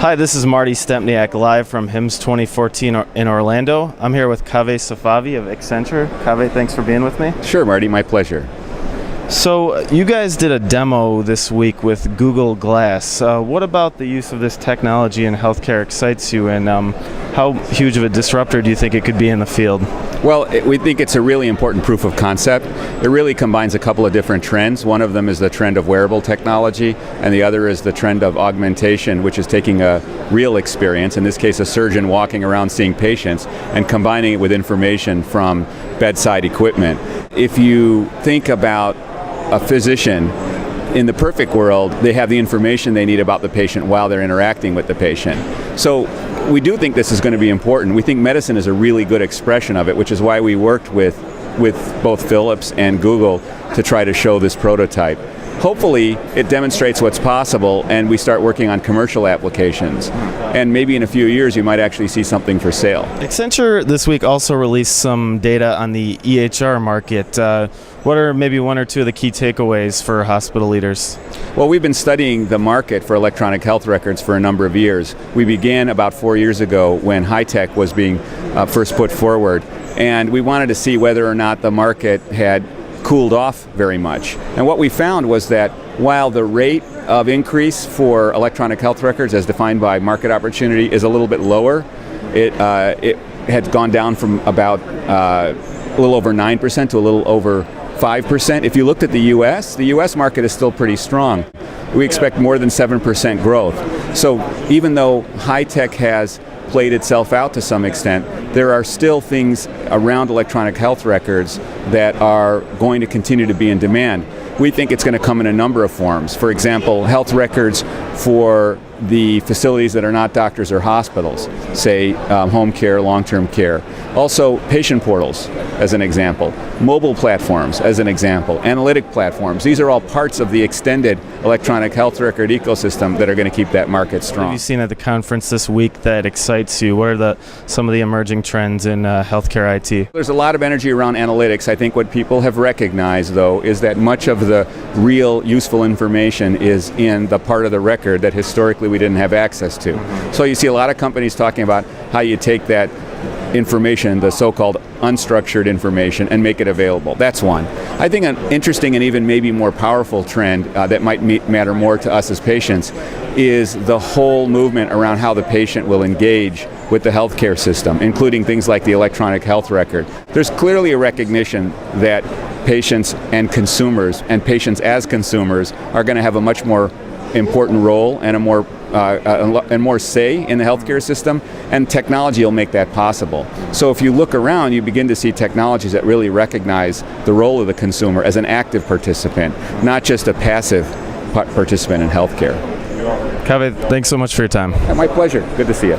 Hi, this is Marty Stempniak live from HIMSS 2014 in Orlando. I'm here with Kafeh Safavi of Accenture. Kafeh, thanks for being with me. Sure, Marty, my pleasure. So you guys did a demo this week with Google Glass. What about the use of this technology in healthcare excites you, and how huge of a disruptor do you think it could be in the field? Well, we think it's a really important proof of concept. It really combines a couple of different trends. One of them is the trend of wearable technology, and the other is the trend of augmentation, which is taking a real experience, in this case a surgeon walking around seeing patients, and combining it with information from bedside equipment. If you think about a physician, in the perfect world, they have the information they need about the patient while they're interacting with the patient. So we do think this is going to be important. We think medicine is a really good expression of it, which is why we worked with both Philips and Google to try to show this prototype. Hopefully, it demonstrates what's possible and we start working on commercial applications. And maybe in a few years, you might actually see something for sale. Accenture this week also released some data on the EHR market. What are maybe one or two of the key takeaways for hospital leaders? Well, we've been studying the market for electronic health records for a number of years. We began about 4 years ago when high-tech was being first put forward. And we wanted to see whether or not the market had cooled off very much. And what we found was that while the rate of increase for electronic health records as defined by market opportunity is a little bit lower, it had gone down from about a little over 9% to a little over 5%. If you looked at the US market is still pretty strong. We expect more than 7% growth. So even though high-tech has played itself out to some extent, there are still things around electronic health records that are going to continue to be in demand. We think it's going to come in a number of forms. For example, health records for the facilities that are not doctors or hospitals, say home care, long-term care. Also, patient portals, as an example. Mobile platforms, as an example. Analytic platforms. These are all parts of the extended electronic health record ecosystem that are going to keep that market strong. What have you seen at the conference this week that excites you? What are some of the emerging trends in healthcare IT? There's a lot of energy around analytics. I think what people have recognized, though, is that much of the real useful information is in the part of the record that historically we didn't have access to. So you see a lot of companies talking about how you take that information, the so-called unstructured information, and make it available. That's one. I think an interesting and even maybe more powerful trend that might matter more to us as patients is the whole movement around how the patient will engage with the healthcare system, including things like the electronic health record. There's clearly a recognition that patients and consumers, and patients as consumers, are going to have a much more important role and more say in the healthcare system, and technology will make that possible. So if you look around, you begin to see technologies that really recognize the role of the consumer as an active participant, not just a passive participant in healthcare. Kaveh, thanks so much for your time. My pleasure. Good to see you.